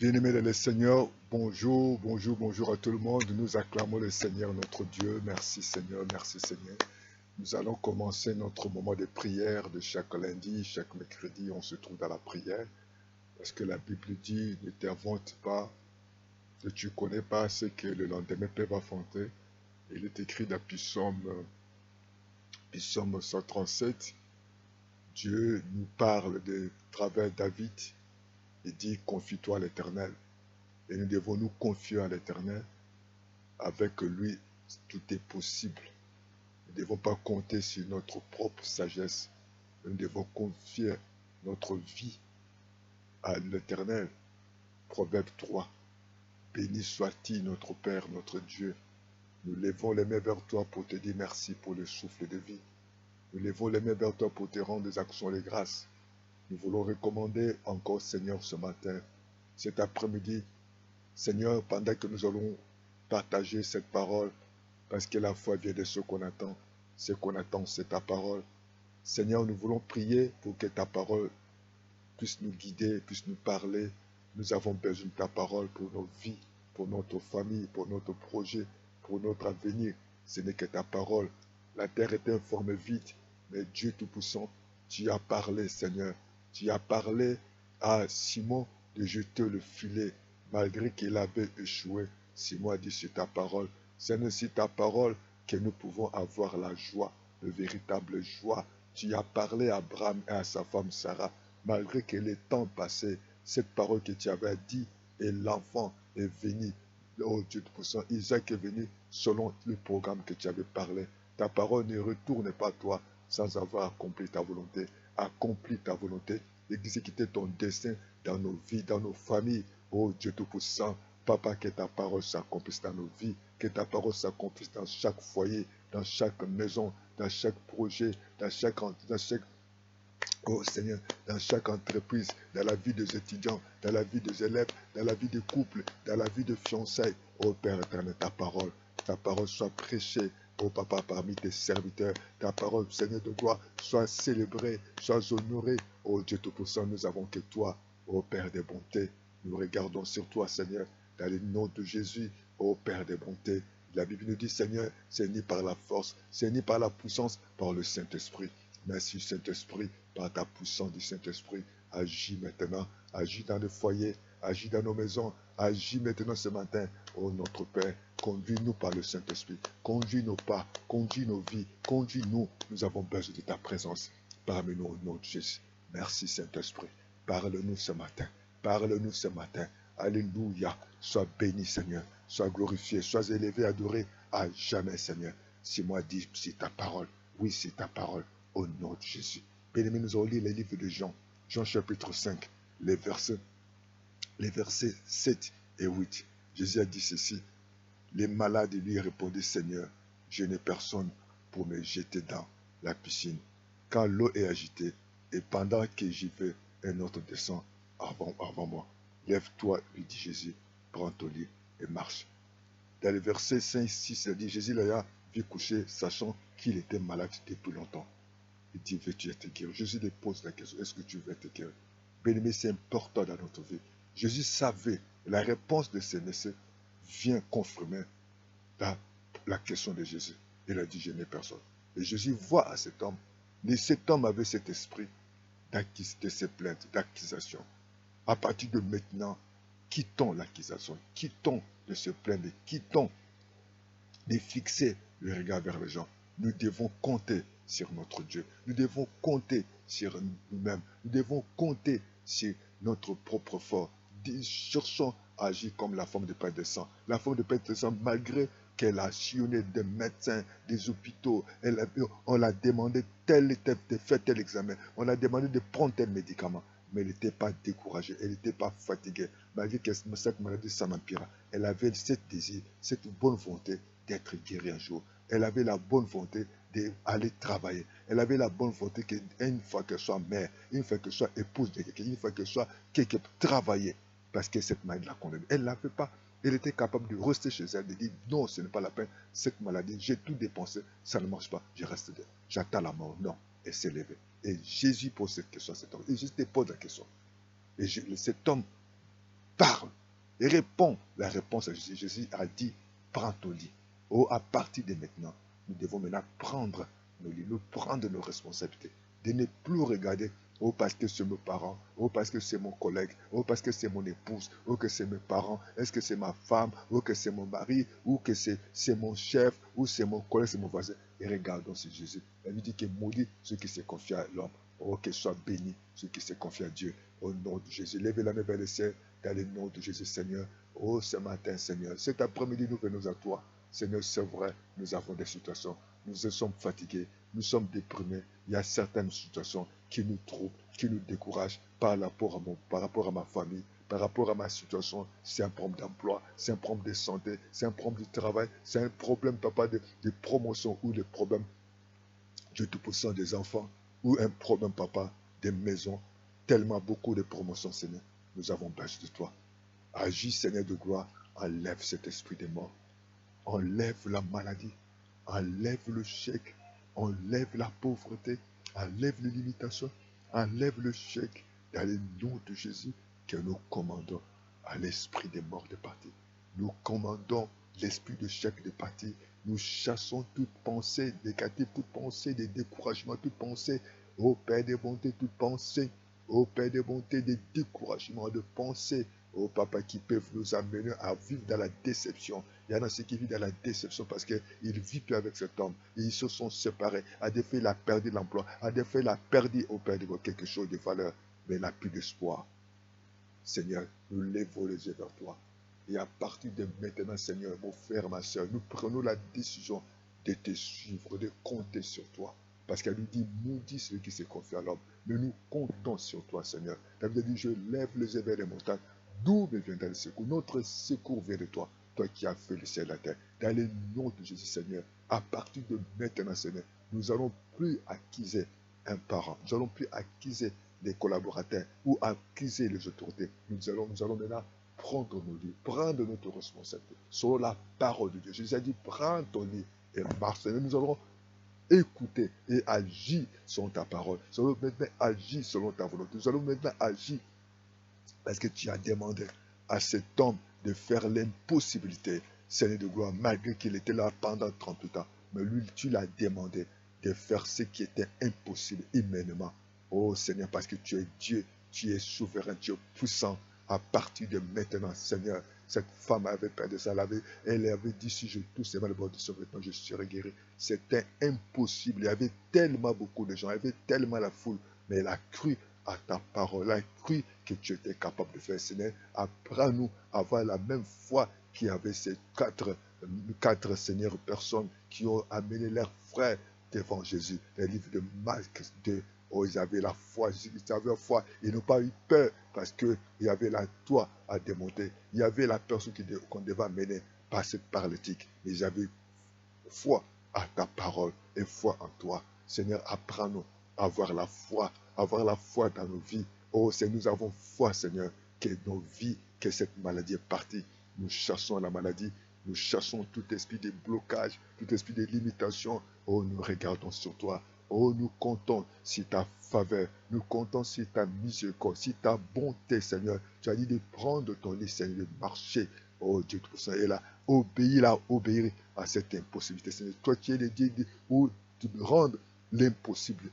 Bien-aimés dans le Seigneur, bonjour, bonjour, bonjour à tout le monde. Nous acclamons le Seigneur notre Dieu. Merci Seigneur, merci Seigneur. Nous allons commencer notre moment de prière de chaque lundi, chaque mercredi. On se trouve dans la prière parce que la Bible dit ne t'invente pas, que tu ne connais pas ce que le lendemain peut affronter. Il est écrit dans Psaume 137. Dieu nous parle de travers David et dit confie-toi à l'Éternel. Et nous devons nous confier à l'Éternel. Avec lui, tout est possible. Nous ne devons pas compter sur notre propre sagesse. Nous devons confier notre vie à l'Éternel. Proverbe 3. Béni soit-il notre Père, notre Dieu. Nous levons les mains vers toi pour te dire merci pour le souffle de vie. Nous levons les mains vers toi pour te rendre des actions de grâce. Nous voulons recommander encore, Seigneur, ce matin, cet après-midi, Seigneur, pendant que nous allons partager cette parole, parce que la foi vient de ce qu'on attend. Ce qu'on attend, c'est ta parole. Seigneur, nous voulons prier pour que ta parole puisse nous guider, puisse nous parler. Nous avons besoin de ta parole pour nos vies, pour notre famille, pour notre projet, pour notre avenir. Ce n'est que ta parole. La terre est informe vide, mais Dieu Tout-Puissant, tu as parlé, Seigneur. Tu as parlé à Simon de jeter le filet, malgré qu'il avait échoué. Simon a dit sur ta parole. C'est ainsi ta parole que nous pouvons avoir la joie, la véritable joie. Tu as parlé à Abraham et à sa femme Sarah, malgré que les temps passés, cette parole que tu avais dit, et l'enfant est venu. Oh Dieu Tout-Puissant, Isaac est venu selon le programme que tu avais parlé. Ta parole ne retourne pas à toi sans avoir accompli ta volonté. Accomplis ta volonté, exécuter ton dessein dans nos vies, dans nos familles. Oh Dieu Tout-Puissant, Papa, que ta parole s'accomplisse dans nos vies, que ta parole s'accomplisse dans chaque foyer, dans chaque maison, dans chaque projet, dans chaque oh Seigneur, dans chaque entreprise, dans la vie des étudiants, dans la vie des élèves, dans la vie des couples, dans la vie des fiançailles. Oh Père éternel, ta parole soit prêchée, oh Papa, parmi tes serviteurs. Ta parole, Seigneur de gloire, soit célébrée, soit honorée. Oh Dieu Tout-Puissant, nous avons que toi, oh Père des bontés. Nous regardons sur toi, Seigneur, dans le nom de Jésus, oh Père des bontés. La Bible nous dit, Seigneur, c'est ni par la force, c'est ni par la puissance, par le Saint-Esprit. Merci Saint-Esprit, par ta puissance du Saint-Esprit, agis maintenant, agis dans les foyers, agis dans nos maisons, agis maintenant ce matin. Oh notre Père, conduis-nous par le Saint-Esprit, conduis nos pas, conduis nos vies, conduis-nous. Nous avons besoin de ta présence parmi nous au nom de Jésus. Merci Saint-Esprit, parle-nous ce matin, parle-nous ce matin. Alléluia, sois béni Seigneur, sois glorifié, sois élevé, adoré à jamais Seigneur. Si moi dis, c'est ta parole, oui c'est ta parole. Au nom de Jésus. Bien-aimés, nous allons lire les livres de Jean. Jean chapitre 5, les versets 7 et 8. Jésus a dit ceci. Les malades lui répondaient, Seigneur, je n'ai personne pour me jeter dans la piscine. Quand l'eau est agitée, et pendant que j'y vais, un autre descend avant moi. Lève-toi, lui dit Jésus, prends ton lit et marche. Dans les versets 5 6, il dit, Jésus l'a vu coucher, sachant qu'il était malade depuis longtemps. Il dit, veux-tu être guéri? Jésus lui pose la question, est-ce que tu veux être guéri? Bien-aimé, c'est important dans notre vie. Jésus savait, la réponse de ce messieurs vient confirmer la question de Jésus. Il a dit, je n'ai personne. Et Jésus voit à cet homme, mais cet homme avait cet esprit de se plaintes, d'accusation. À partir de maintenant, quittons l'accusation, quittons de se plaindre, quittons de fixer le regard vers les gens. Nous devons compter sur notre Dieu. Nous devons compter sur nous-mêmes. Nous devons compter sur notre propre force. Cherchons à agir comme la femme de pain de sang. La femme de pain de sang, malgré qu'elle a sillonné des médecins, des hôpitaux, on l'a demandé de faire tel examen. On l'a demandé de prendre tel médicament. Mais elle n'était pas découragée, elle n'était pas fatiguée. Malgré que cette maladie s'en empira, elle avait cette désir, cette bonne volonté d'être guérie un jour. Elle avait la bonne volonté d'aller travailler. Elle avait la bonne volonté qu'une fois qu'elle soit mère, une fois qu'elle soit épouse de quelqu'un, une fois qu'elle soit quelqu'un, travailler. Parce que cette maladie la condamnée. Elle ne l'avait pas. Elle était capable de rester chez elle, de dire non, ce n'est pas la peine. Cette maladie, j'ai tout dépensé, ça ne marche pas, je reste là. J'attends la mort. Non. Elle s'est levée. Et Jésus pose cette question à cet homme. Et Jésus te pose la question. Et cet homme parle et réponds. La réponse à Jésus. Jésus a dit, prends ton lit. Oh, à partir de maintenant, nous devons maintenant prendre nos lits, nous prendre nos responsabilités, de ne plus regarder, oh, parce que c'est mes parents, oh, parce que c'est mon collègue, oh, parce que c'est mon épouse, oh, que c'est mes parents, est-ce que c'est ma femme, oh, que c'est mon mari, ou que c'est mon chef, ou c'est mon collègue, c'est mon voisin. Et regardons sur Jésus. La Bible dit que maudit ceux qui se confient à l'homme. Oh, qu'il soit béni ceux qui se confient à Dieu. Au nom de Jésus. Levez la main vers le ciel dans le nom de Jésus, Seigneur. Oh, ce matin, Seigneur. Cet après-midi, nous venons à toi. Seigneur, c'est vrai, nous avons des situations. Nous sommes fatigués, nous sommes déprimés. Il y a certaines situations qui nous troublent, qui nous découragent par rapport à ma famille, par rapport à ma situation. C'est un problème d'emploi, c'est un problème de santé, c'est un problème de travail, c'est un problème, papa, de promotion ou de problème de tout des enfants ou un problème, papa, des maisons. Tellement beaucoup de promotions, Seigneur. Nous avons besoin de toi. Agis, Seigneur de gloire. Enlève cet esprit de mort. Enlève la maladie. Enlève le chèque. Enlève la pauvreté. Enlève les limitations. Enlève le chèque. Dans le nom de Jésus, que nous commandons à l'esprit des morts de partir. Nous commandons l'esprit de chèque de partir. Nous chassons toute pensée négative, toute pensée de découragement, toute pensée, ô Père de bonté, toute pensée, ô Père de bonté, de découragement, de pensée, ô Papa, qui peuvent nous amener à vivre dans la déception. Il y en a ceux qui vivent dans la déception parce qu'ils ne vivent plus avec cet homme. Ils se sont séparés. À des faits, il a perdu l'emploi. À des faits, il a perdu, ô Père de quelque chose de valeur. Mais il n'a plus d'espoir. Seigneur, nous lèvons les yeux vers toi. Et à partir de maintenant, Seigneur, mon frère, ma soeur, nous prenons la décision de te suivre, de compter sur toi. Parce qu'elle nous dit, maudit celui qui se confie à l'homme. Mais nous comptons sur toi, Seigneur. David a dit, je lève les yeux vers les montagnes. D'où me viendra le secours? Notre secours vient de toi. Toi qui as fait le ciel et la terre. Dans le nom de Jésus, Seigneur, à partir de maintenant, Seigneur, nous n'allons plus acquiser un parent. Nous n'allons plus acquiser des collaborateurs ou accuser les autorités. Nous allons maintenant prendre nos lits, prendre notre responsabilité selon la parole de Dieu. Jésus a dit, prends ton lit et marche. Nous allons écouter et agir selon ta parole. Nous allons maintenant agir selon ta volonté. Nous allons maintenant agir parce que tu as demandé à cet homme de faire l'impossibilité. Seigneur de gloire, malgré qu'il était là pendant 38 ans. Mais lui, tu l'as demandé de faire ce qui était impossible humainement. Oh Seigneur, parce que tu es Dieu, tu es souverain, tu es puissant. À partir de maintenant, Seigneur, cette femme avait perdu ça. Elle avait dit, si je touche le bord de son vêtement, je serai guéri. C'était impossible. Il y avait tellement beaucoup de gens, il y avait tellement la foule. Mais elle a cru à ta parole, elle a cru que tu étais capable de faire. Seigneur, apprends-nous à avoir la même foi qu'il y avait ces quatre Seigneur personnes qui ont amené leurs frères devant Jésus. Les livres de Marc 2. Oh, ils avaient la foi, ils avaient la foi, ils n'ont pas eu peur parce qu'il y avait la toi à démonter. Il y avait la personne qu'on devait amener par cette paralytique. Ils avaient foi à ta parole et foi en toi. Seigneur, apprends-nous à avoir la foi dans nos vies. Oh, Seigneur, nous avons foi, Seigneur, que nos vies, que cette maladie est partie. Nous chassons la maladie, nous chassons tout esprit de blocage, tout esprit de limitation. Oh, nous regardons sur toi. Oh, nous comptons sur ta faveur, nous comptons sur ta miséricorde, sur ta bonté, Seigneur. Tu as dit de prendre ton lit, Seigneur, de marcher. Oh, Dieu Tout-Puissant est là. Obéir à cette impossibilité, Seigneur. Toi, tu es le Dieu où tu me rends l'impossible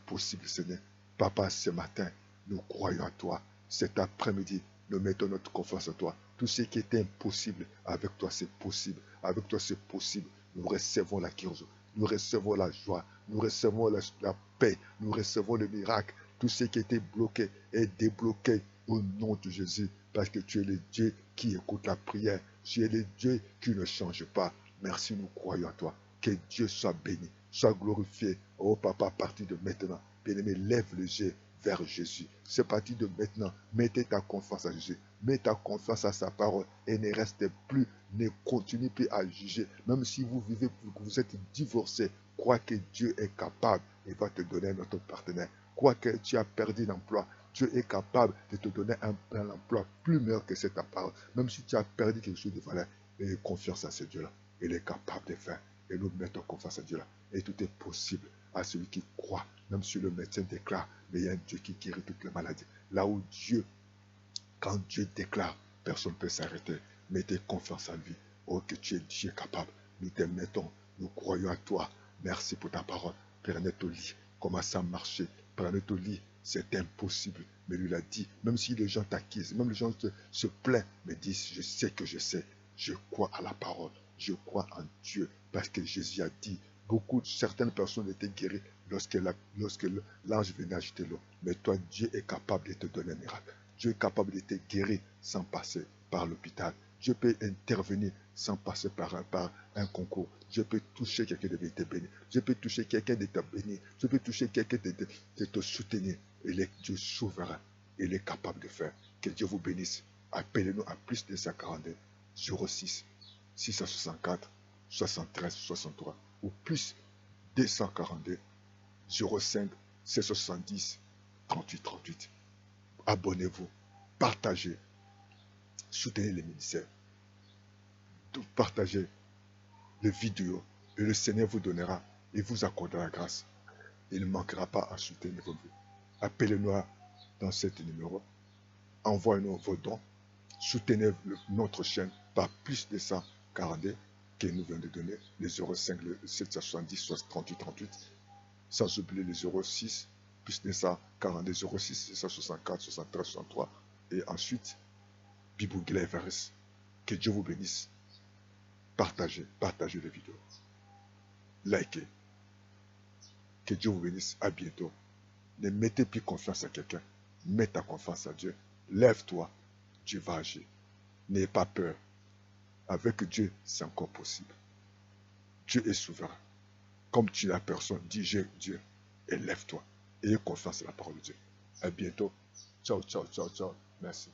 possible, Seigneur. Papa, ce matin, nous croyons à toi. Cet après-midi, nous mettons notre confiance en toi. Tout ce qui était impossible, avec toi, c'est possible. Avec toi, c'est possible. Nous recevons la guérison. Nous recevons la joie, nous recevons la paix, nous recevons le miracle. Tout ce qui était bloqué est débloqué au nom de Jésus, parce que tu es le Dieu qui écoute la prière. Tu es le Dieu qui ne change pas. Merci, nous croyons à toi. Que Dieu soit béni, soit glorifié. Oh Papa, à partir de maintenant, bien-aimé, lève les yeux vers Jésus. C'est à partir de maintenant, mettez ta confiance à Jésus. Mets ta confiance à sa parole et ne restez plus, ne continue plus à juger. Même si vous vivez, vous êtes divorcé, crois que Dieu est capable et va te donner un autre partenaire. Crois que tu as perdu l'emploi, Dieu est capable de te donner un emploi plus meilleur que cette parole. Même si tu as perdu quelque chose de valeur, ayez confiance à ce Dieu-là. Il est capable de faire. Et nous mettons confiance à Dieu-là. Et tout est possible à celui qui croit. Même si le médecin déclare, mais il y a un Dieu qui guérit toutes les maladies. Là où Dieu Quand Dieu déclare, personne ne peut s'arrêter. Mettez confiance en lui. Oh, que tu es Dieu capable. Nous t'aimons, nous croyons à toi. Merci pour ta parole. Prenez ton lit. Commence à marcher. Prenez ton lit. C'est impossible. Mais lui l'a dit. Même si les gens t'accusent, même les gens se plaignent, mais disent, je sais que je sais. Je crois à la parole. Je crois en Dieu. Parce que Jésus a dit, certaines personnes étaient guéries lorsque l'ange venait agiter l'eau. Mais toi, Dieu est capable de te donner un miracle. Dieu est capable de te guérir sans passer par l'hôpital. Dieu peut intervenir sans passer par un concours. Dieu peut toucher quelqu'un de te bénir. Dieu peut toucher quelqu'un de te bénir. Dieu peut toucher quelqu'un de te soutenir. Il est Dieu souverain. Il est capable de faire. Que Dieu vous bénisse. Appelez-nous à plus de 142 06 664 73 63 ou plus 242 05 770 38 38. Abonnez-vous, partagez, soutenez les ministères, partagez les vidéos et le Seigneur vous donnera et vous accordera la grâce. Il ne manquera pas à soutenir vos vies. Appelez-nous dans ce numéro, envoyez-nous vos dons, soutenez notre chaîne par plus de 142 que nous venons de donner, les 05, le 770, 38 38, sans oublier les 06, plus de 142, 06, 664, 73, 63, et ensuite, Bibou Gleveris. Que Dieu vous bénisse. Partagez les vidéos. Likez. Que Dieu vous bénisse. À bientôt. Ne mettez plus confiance à quelqu'un. Mets ta confiance à Dieu. Lève-toi. Dieu va agir. N'ayez pas peur. Avec Dieu, c'est encore possible. Dieu est souverain. Comme tu n'as personne, dis Dieu et lève-toi. Ayez confiance à la parole de Dieu. À bientôt. Ciao, ciao, ciao, ciao. Merci.